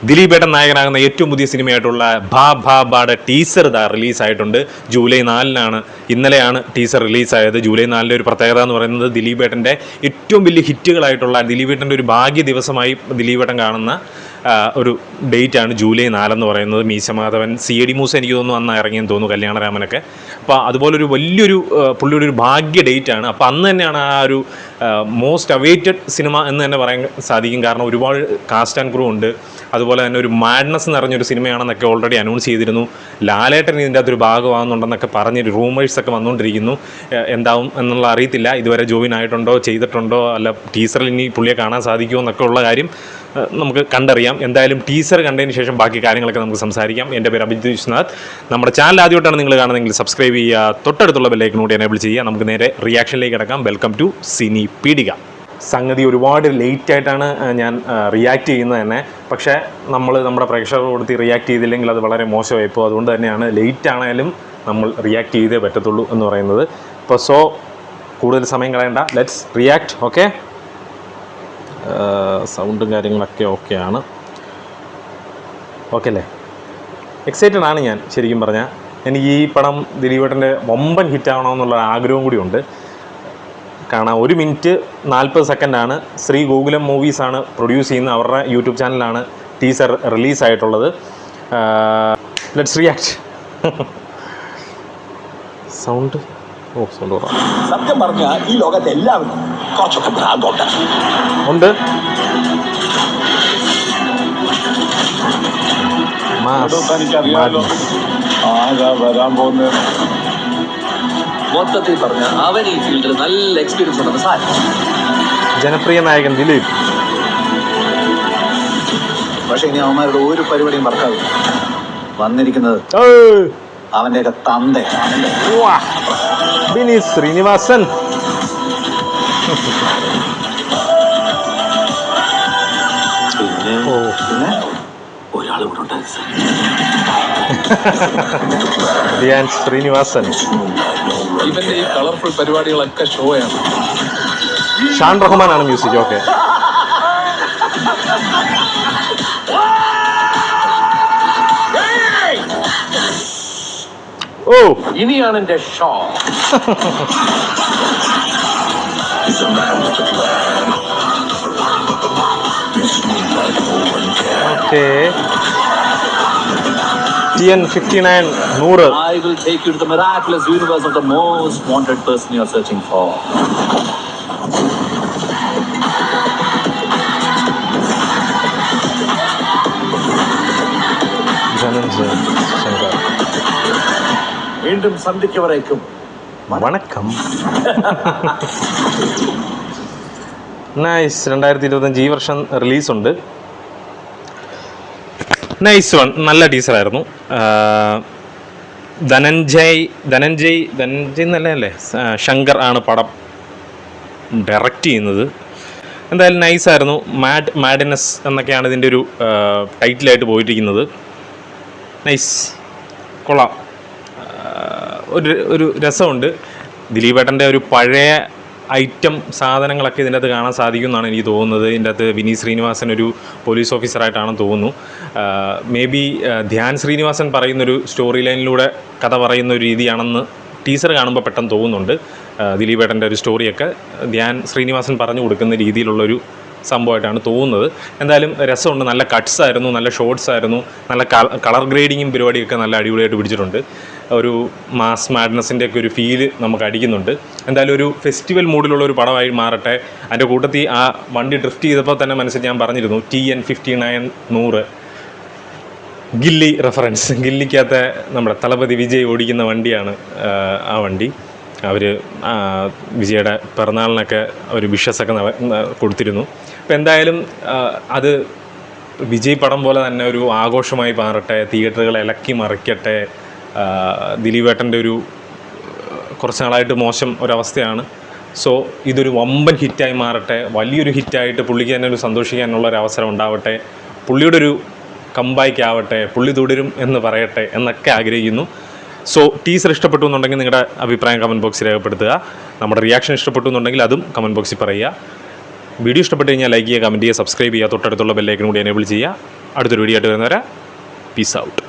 ദിലീപേട്ടൻ നായകനാകുന്ന ഏറ്റവും പുതിയ സിനിമയായിട്ടുള്ള ഭാ ഭാ ബായുടെ ടീസർ റിലീസായിട്ടുണ്ട്. ജൂലൈ 4-നാണ്, ഇന്നലെയാണ് ടീസർ റിലീസായത്. ജൂലൈ 4-ൻ്റെ ഒരു പ്രത്യേകത എന്ന് പറയുന്നത് ദിലീപേട്ടൻ്റെ ഏറ്റവും വലിയ ഹിറ്റുകളായിട്ടുള്ള ദിലീപേട്ടൻ്റെ ഒരു ഭാഗ്യ ദിവസമായി ദിലീപേട്ടൻ കാണുന്ന ഒരു ഡേറ്റാണ് ജൂലൈ 4 എന്ന് പറയുന്നത്. മീശമാധവൻ, CID മൂസ എനിക്ക് തോന്നുന്നു അന്ന് ഇറങ്ങിയെന്ന് തോന്നുന്നു, കല്യാണരാമനൊക്കെ. അപ്പോൾ അതുപോലൊരു വലിയൊരു പുള്ളിയുടെ ഒരു ഭാഗ്യ ഡേറ്റാണ്. അപ്പോൾ അന്ന് തന്നെയാണ് ആ ഒരു മോസ്റ്റ് അവൈറ്റഡ് സിനിമ എന്ന് തന്നെ പറയാൻ സാധിക്കും. കാരണം ഒരുപാട് കാസ്റ്റ് ആൻഡ് ക്രൂ ഉണ്ട്. അതുപോലെ തന്നെ ഒരു മാഡ്നസ് നിറഞ്ഞൊരു സിനിമയാണെന്നൊക്കെ ഓൾറെഡി അനൗൺസ് ചെയ്തിരുന്നു. ലാലേട്ടൻ ഇതിൻ്റെ അകത്തൊരു ഭാഗമാകുന്നുണ്ടെന്നൊക്കെ പറഞ്ഞൊരു റൂമേഴ്സൊക്കെ വന്നുകൊണ്ടിരിക്കുന്നു. എന്താവും എന്നുള്ള അറിയത്തില്ല. ഇതുവരെ ജോയിൻ ആയിട്ടുണ്ടോ, ചെയ്തിട്ടുണ്ടോ, അല്ല ടീസറിൽ ഇനി പുള്ളിയെ കാണാൻ സാധിക്കുമോ എന്നൊക്കെ ഉള്ള കാര്യം നമുക്ക് കണ്ടറിയാം. എന്തായാലും ടീസർ കണ്ടതിന് ശേഷം ബാക്കി കാര്യങ്ങളൊക്കെ നമുക്ക് സംസാരിക്കാം. എൻ്റെ പേര് അഭിജിത്ത് വിശ്വനാഥ്. നമ്മുടെ ചാനൽ ആദ്യമായിട്ടാണ് നിങ്ങൾ കാണുന്നതെങ്കിൽ സബ്സ്ക്രൈബ് ചെയ്യുക, തൊട്ടടുത്തുള്ള ബെല്ലൈക്കൺ കൂടി എനേബിൾ ചെയ്യുക. നമുക്ക് നേരെ റിയാക്ഷനിലേക്ക് കിടക്കാം. വെൽക്കം ടു സിനി പീഡിക. സംഗതി ഒരുപാട് ലേറ്റായിട്ടാണ് ഞാൻ റിയാക്ട് ചെയ്യുന്നത് തന്നെ. പക്ഷേ നമ്മുടെ പ്രേക്ഷകർ കൊടുത്ത് റിയാക്ട് ചെയ്തില്ലെങ്കിൽ അത് വളരെ മോശമായി. ഇപ്പോൾ അതുകൊണ്ട് തന്നെയാണ് ലേറ്റ് ആണെങ്കിലും നമ്മൾ റിയാക്ട് ചെയ്തേ പറ്റത്തുള്ളൂ എന്ന് പറയുന്നത്. ഇപ്പോൾ കൂടുതൽ സമയം കളയണ്ട, ലെറ്റ്സ് റിയാക്ട്. ഓക്കെ, സൗണ്ടും കാര്യങ്ങളൊക്കെ ഓക്കെയാണ്. ഓക്കെ അല്ലേ? എക്സൈറ്റഡ് ആണ് ഞാൻ. ശരിക്കും പറഞ്ഞാൽ എനിക്ക് ഈ പടം ദിലീപേട്ടൻ്റെ വമ്പൻ ഹിറ്റാവണമെന്നുള്ള ആഗ്രഹവും കൂടിയുണ്ട്. കാണാം. 1 മിനിറ്റ് 40 സെക്കൻഡാണ്. ശ്രീ ഗോകുലം മൂവീസാണ് പ്രൊഡ്യൂസ് ചെയ്യുന്നത്. അവരുടെ യൂട്യൂബ് ചാനലിലാണ് ടീസർ റിലീസായിട്ടുള്ളത്. Let's react. സൗണ്ട് സത്യം പറഞ്ഞ ഈ ലോകത്തെ എല്ലാവരും കുറച്ചൊക്കെ ഭ്രാന്തുണ്ട്. ആരാ വരാൻ പോകുന്നത്? മൊത്തത്തിൽ പറഞ്ഞ അവൻ ഈ ഫീൽഡിൽ നല്ല എക്സ്പീരിയൻസ് ഉണ്ടെന്ന് സാധിക്കും. ജനപ്രിയ നായകൻ ദിലീപ്. പക്ഷെ ഇനി അവന്മാരുടെ ഒരു പരിപാടിയും വർക്കാവില്ല. വന്നിരിക്കുന്നത് അവന്റെയൊക്കെ തന്ത വിനീത് ശ്രീനിവാസൻ. പിന്നെ ഒരാൾ കൂടെ ഉണ്ടായി. ധ്യാൻ ശ്രീനിവാസൻ. ഇവന്റെ ഈ കളർഫുൾ പരിപാടികളൊക്കെ ഷോയാണ്. ഷാൻ റഹ്മാനാണ് മ്യൂസിക്. ഓക്കെ, ഇനിയാണ് എന്റെ show. Okay, TN59 100. I will take you to the miraculous universe of the most wanted person you are searching for. വീണ്ടും സന്ധിക്കവരേക്കും വണക്കം. നൈസ്. 2025 ഈ വർഷം റിലീസുണ്ട്. Nice one. നല്ല ടീച്ചറായിരുന്നു. ധനഞ്ജയ് എന്നല്ലേ ശങ്കർ ആണ് പടം ഡയറക്റ്റ് ചെയ്യുന്നത്. എന്തായാലും നൈസായിരുന്നു. മാഡ്നസ് എന്നൊക്കെയാണ് ഇതിൻ്റെ ഒരു ടൈറ്റിലായിട്ട് പോയിരിക്കുന്നത്. നൈസ്, കൊള്ളാം. ഒരു രസമുണ്ട്. ദിലീപേട്ടൻ്റെ ഒരു പഴയ ഐറ്റം സാധനങ്ങളൊക്കെ ഇതിൻ്റെ അകത്ത് കാണാൻ സാധിക്കും എന്നാണ് എനിക്ക് തോന്നുന്നത്. ഇതിൻ്റെ അകത്ത് വിനീത് ശ്രീനിവാസൻ ഒരു പോലീസ് ഓഫീസറായിട്ടാണെന്ന് തോന്നുന്നു. മേ ബി ധ്യാൻ ശ്രീനിവാസൻ പറയുന്നൊരു സ്റ്റോറി ലൈനിലൂടെ കഥ പറയുന്ന ഒരു രീതിയാണെന്ന് ടീസർ കാണുമ്പോൾ പെട്ടെന്ന് തോന്നുന്നുണ്ട്. ദിലീപേട്ടൻ്റെ ഒരു സ്റ്റോറിയൊക്കെ ധ്യാൻ ശ്രീനിവാസൻ പറഞ്ഞു കൊടുക്കുന്ന രീതിയിലുള്ളൊരു സംഭവമായിട്ടാണ് തോന്നുന്നത്. എന്തായാലും രസമുണ്ട്. നല്ല കട്ട്സ് ആയിരുന്നു, നല്ല ഷോർട്സ് ആയിരുന്നു, നല്ല കളർ ഗ്രേഡിങ്ങും പരിപാടിയൊക്കെ നല്ല അടിപൊളിയായിട്ട് പിടിച്ചിട്ടുണ്ട്. ഒരു മാസ് മാഡ്നസിൻ്റെ ഒക്കെ ഒരു ഫീല് നമുക്ക് അടിക്കുന്നുണ്ട്. എന്തായാലും ഒരു ഫെസ്റ്റിവൽ മൂഡിലുള്ള ഒരു പടമായി മാറട്ടെ. അതിൻ്റെ കൂട്ടത്തിൽ ആ വണ്ടി ഡ്രിഫ്റ്റ് ചെയ്തപ്പോൾ തന്നെ മനസ്സിൽ ഞാൻ പറഞ്ഞിരുന്നു TN59 100 ഗില്ലി റെഫറൻസ്. ഗില്ലിക്കകത്തെ നമ്മുടെ തളപതി വിജയ് ഓടിക്കുന്ന വണ്ടിയാണ് ആ വണ്ടി. അവർ വിജയുടെ പിറന്നാളിനൊക്കെ ഒരു വിഷസൊക്കെ കൊടുത്തിരുന്നു. അപ്പോൾ എന്തായാലും അത് വിജയ് പടം പോലെ തന്നെ ഒരു ആഘോഷമായി മാറട്ടെ, തിയേറ്ററുകളെ ഇളക്കി മറിക്കട്ടെ. ദിലീപേട്ടൻ്റെ ഒരു കുറച്ച് നാളായിട്ട് മോശം ഒരവസ്ഥയാണ്. സോ ഇതൊരു വമ്പൻ ഹിറ്റായി മാറട്ടെ, വലിയൊരു ഹിറ്റായിട്ട് പുള്ളിക്ക് തന്നെ ഒരു സന്തോഷിക്കാനുള്ള ഒരു അവസരം ഉണ്ടാവട്ടെ, പുള്ളിയുടെ ഒരു കംബാക്ക് ആവട്ടെ, പുള്ളി തുടരും എന്ന് പറയട്ടെ എന്നൊക്കെ ആഗ്രഹിക്കുന്നു. സോ ടീസർ ഇഷ്ടപ്പെട്ടു എന്നുണ്ടെങ്കിൽ നിങ്ങളുടെ അഭിപ്രായം കമൻറ്റ് ബോക്സിൽ രേഖപ്പെടുത്തുക. നമ്മുടെ റിയാക്ഷൻ ഇഷ്ടപ്പെട്ടു എന്നുണ്ടെങ്കിൽ അതും കമൻറ്റ് ബോക്സിൽ പറയുക. വീഡിയോ ഇഷ്ടപ്പെട്ട് കഴിഞ്ഞാൽ ലൈക്ക് ചെയ്യുക, കമൻറ്റ് ചെയ്യുക, സബ്സ്ക്രൈബ് ചെയ്യുക, തൊട്ടടുത്തുള്ള ബെല്ലൈക്കൺ കൂടി എനേബിൾ ചെയ്യുക. അടുത്തൊരു വീഡിയോ ആയിട്ട് വരുന്നവരെ പീസ് ഔട്ട്.